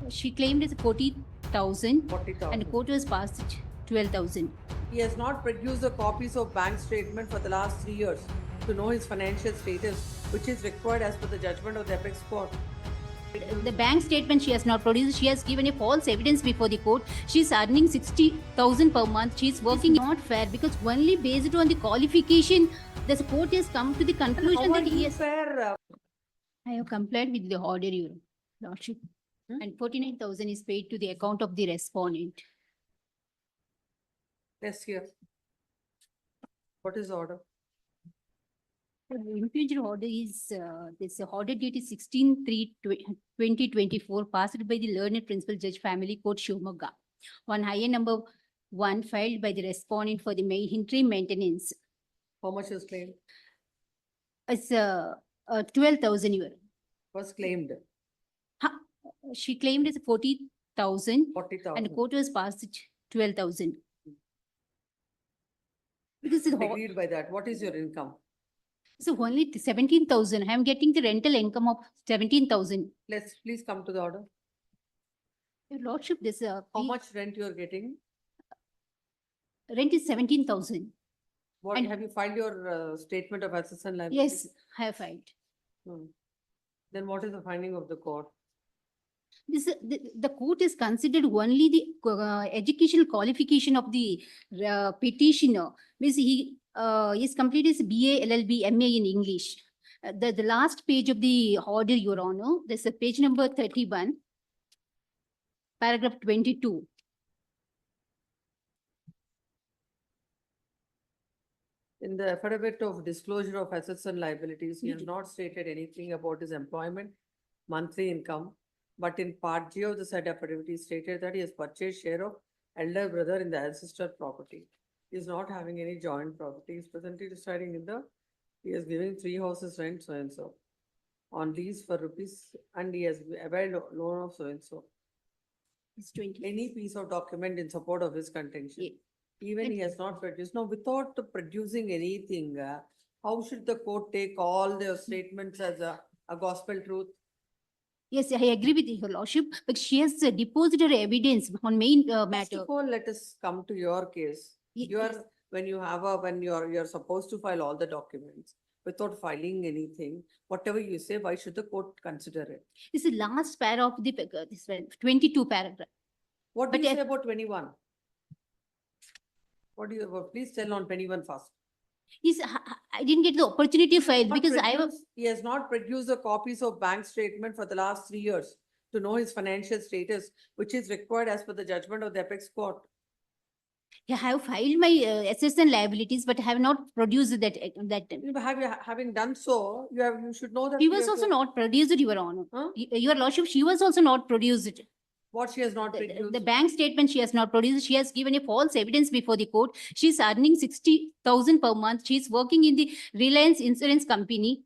She claimed as 40,000 40,000. and the court was passed 12,000. He has not produced the copies of bank statement for the last 3 years to know his financial status, which is required as per the judgment of the apex court. The bank statement she has not produced. She has given a false evidence before the court. She is earning 60,000 per month. She is working not fair because only based on the qualification, the court has come to the conclusion that he has. Fair. I have complied with the order, Your Lordship, and 49,000 is paid to the account of the respondent. Let's hear. What is the order? The individual order is this order date is 16/3/2024 passed by the learned principal judge family court Shivamogga on higher number 1 filed by the respondent for the interim maintenance. How much is claimed? It's 12,000 euro. Was claimed. She claimed as 40,000 40,000. and the court was passed 12,000. Because it's Agreed by that. What is your income? so only 17,000. I am getting the rental income of 17,000. Let's please come to the order. Your Lordship, this How much rent you are getting? rent is 17,000. What And- have you filed your statement of assets and liabilities? Yes, I have filed. Then what is the finding of the court? This the court is considered only the educational qualification of the petitioner. Means he is completed his BA, LLB, MA in English. The last page of the order, Your Honor, this is page number 31, paragraph 22. In the affidavit of disclosure of assets and liabilities, he has not stated anything about his employment, monthly income. But in part G of the said affidavit, he stated that he has purchased share of elder brother in the ancestor property. He is not having any joint property. He is presently residing in he is giving 3 houses rent so and so on lease for rupees, and he has availed loan of so and so. It's 20. Any piece of document in support of his contention. Yeah. Even he has not produced. Now, without producing anything, how should the court take all the statements as a gospel truth? Yes, I agree with Your Lordship, but she has deposited evidence on main First matter. of all, let us come to your case. You are, when you're supposed to file all the documents without filing anything, whatever you say, why should the court consider it? This is the last paragraph of the this 22 paragraph. What do But you I- say about 21? What do you, please tell on 21 first. I didn't get the opportunity to file Not because I was. produced- He has not produced the copies of bank statement for the last 3 years to know his financial status, which is required as per the judgment of the apex court. I have filed my assets and liabilities, but I have not produced that. Having done so, you should know that. She you was have also to- not produced, Your Honor. Huh? Your Lordship, she was also not produced. What she has not The produced. bank statement she has not produced. She has given a false evidence before the court. She is earning 60,000 per month. She is working in the Reliance Insurance Company.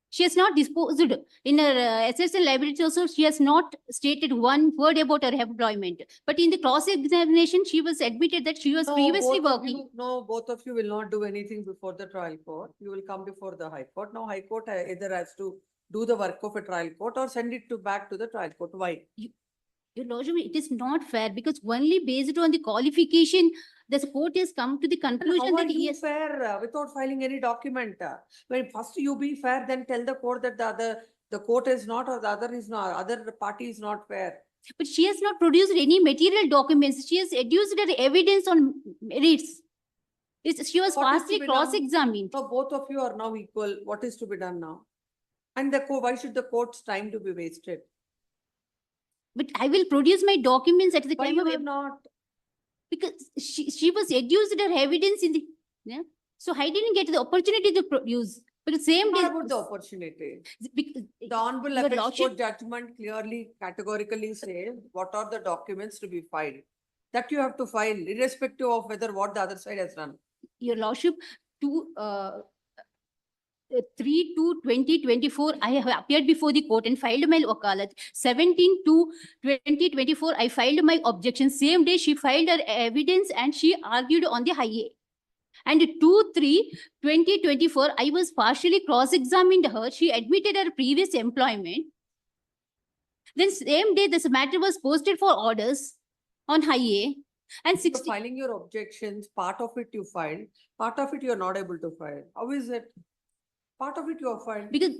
She has not disposed in her assets and liabilities also. She has not stated one word about her employment. But in the cross-examination, she was admitted that she was previously working. Both of you will not do anything before the trial court. You will come before the high court. Now, high court either has to do the work of a trial court or send it back to the trial court. Why? Your Lordship, it is not fair because only based on the qualification, the court has come to the conclusion How that are you yes, fair without filing any document? When first you be fair, then tell the court that the court is not, or the other party is not fair. but she has not produced any material documents. She has adduced her evidence on merits. She was What is to falsely be done? cross-examined. So both of you are now equal. What is to be done now? And why should the court's time to be wasted? But I will produce my documents at the Why time you of are not? because she was adduced her evidence in the so I didn't get the opportunity to produce. But the same day, Not about the opportunity. because The Honorable Your Apex Lordship- Court judgment clearly, categorically says what are the documents to be filed. That you have to file irrespective of whether what the other side has done. Your Lordship, 3/2/2024, I have appeared before the court and filed my wakalat. 17/2/2024, I filed my objection. Same day, she filed her evidence and she argued on the high. And 2/3/2024, I was partially cross-examined her. She admitted her previous employment. Then same day, this matter was posted for orders on high and You're 60. filing your objections, part of it you filed, part of it you are not able to file. How is it? Part of it you have filed. Because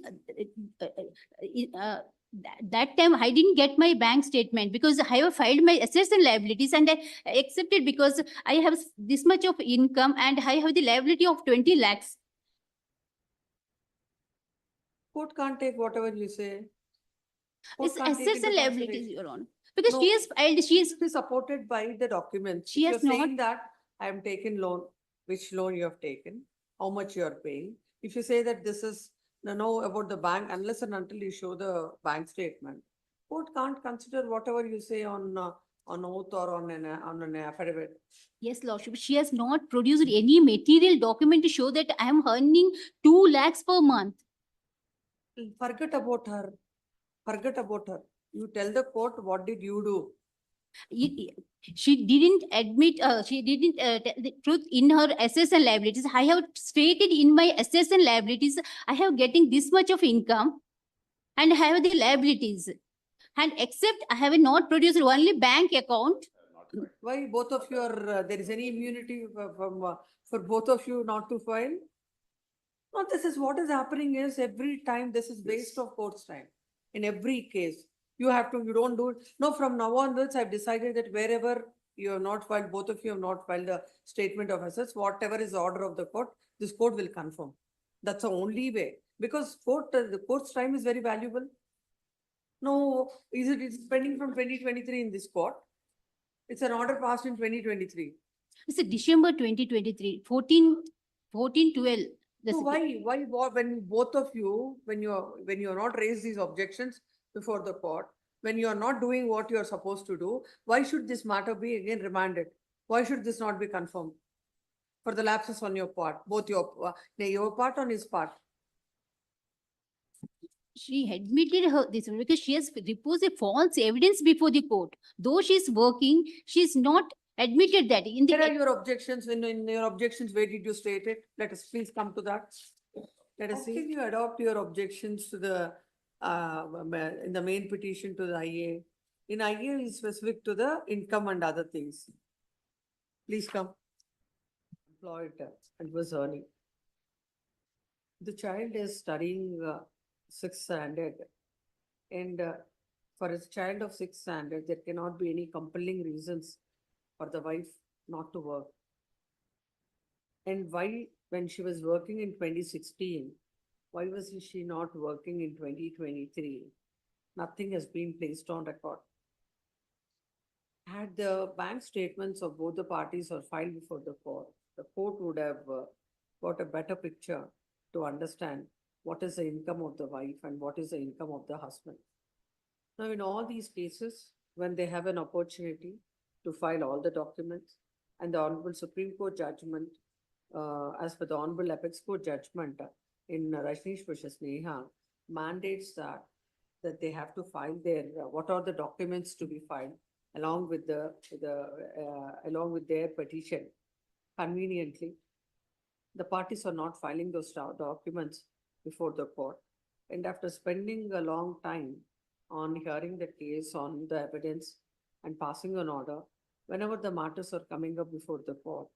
that time I didn't get my bank statement because I have filed my assets and liabilities and I accepted because I have this much of income and I have the liability of 20 lakhs. Court can't take whatever you say. Court It's can't take assets into and liabilities, consideration. Your Honor. Because No. she has filed, she is, It is supported by the documents. She If has you're not- saying that I am taken loan, which loan you have taken, how much you are paying. If you say that this is, know about the bank, unless and until you show the bank statement, court can't consider whatever you say on oath or on an affidavit. yes, Lordship, she has not produced any material document to show that I am earning 2 lakhs per month. Forget about her. Forget about her. You tell the court, what did you do? She didn't admit, she didn't tell the truth in her assets and liabilities. I have stated in my assets and liabilities, I have getting this much of income and I have the liabilities. And except I have not produced only bank account. Why both of you are, there is any immunity for both of you not to file? No, this is what is happening is every time this is waste of court's time. In every case, you have to, you don't do it. No, from now onwards, I've decided that wherever you have not filed, both of you have not filed the statement of assets, whatever is the order of the court, this court will confirm. That's the only way. Because the court's time is very valuable. No, it's pending from 2023 in this court. It's an order passed in 2023. It's a December 2023, 14/12. So why, when both of you, when you are not raised these objections before the court, when you are not doing what you are supposed to do, why should this matter be again remanded? Why should this not be confirmed? For the lapses on your part, both your part on his part. She admitted her this because she has reposed a false evidence before the court. Though she is working, she is not admitted that in Where are the. your objections? In your objections, where did you state it? Let us please come to that. Let us see. How can you adopt your objections to the, in the main petition to the IA? In IA is specific to the income and other things. Please come. Employed and was earning. The child is studying 6th standard, and for a child of 6th standard, there cannot be any compelling reasons for the wife not to work. And why, when she was working in 2016, why was she not working in 2023? Nothing has been placed on record. Had the bank statements of both the parties or filed before the court would have got a better picture to understand what is the income of the wife and what is the income of the husband. Now, in all these cases, when they have an opportunity to file all the documents and the Honorable Supreme Court judgment, as per the Honorable Apex Court judgment in Rajneesh versus Neha, mandates that they have to file their, what are the documents to be filed along with along with their petition. Conveniently, the parties are not filing those documents before the court. And after spending a long time on hearing the case, on the evidence and passing an order, whenever the matters are coming up before the court,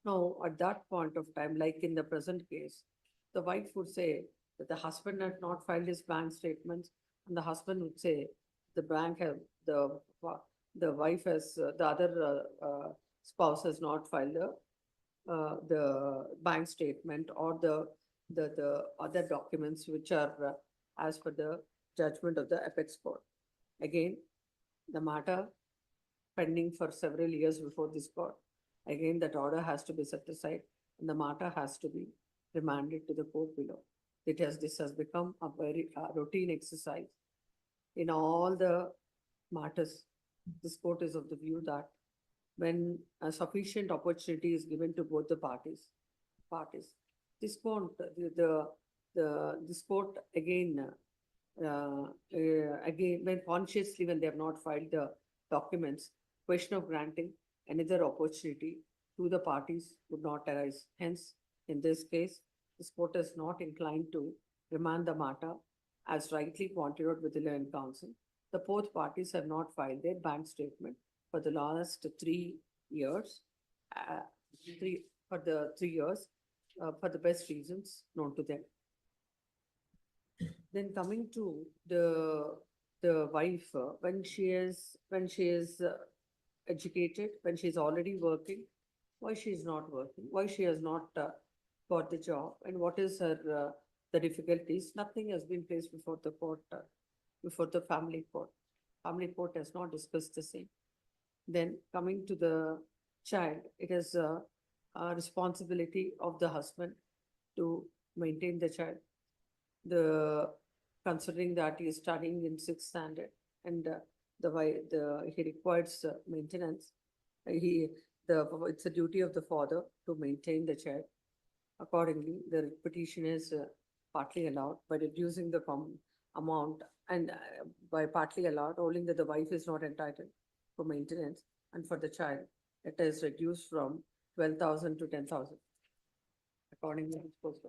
now at that point of time, like in the present case, the wife would say that the husband had not filed his bank statements, and the husband would say the bank have the wife has the other spouse has not filed the bank statement or the other documents which are as per the judgment of the apex court. Again, the matter pending for several years before this court. Again, that order has to be set aside and the matter has to be remanded to the court below. This has become a very routine exercise. In all the matters, this court is of the view that when a sufficient opportunity is given to both the parties, this court, this court again, when consciously, when they have not filed the documents, question of granting another opportunity to the parties would not arise. Hence, in this case, this court is not inclined to remand the matter as rightly pointed out with the learned counsel. the both parties have not filed their bank statement for the last 3 years. For the 3 years, for the best reasons known to them. Then coming to the wife, when she is educated, when she is already working, why she is not working, why she has not got the job, and what is her the difficulties? Nothing has been placed before the court, before the family court. Family court has not discussed the same. Then coming to the child, it is a responsibility of the husband to maintain the child. Considering that he is studying in 6th standard and he requires maintenance, it's a duty of the father to maintain the child. Accordingly, the petition is partly allowed by reducing the amount, and by partly allowed, holding that the wife is not entitled for maintenance, and for the child, it is reduced from 12,000 to 10,000. Accordingly, it's supposed to.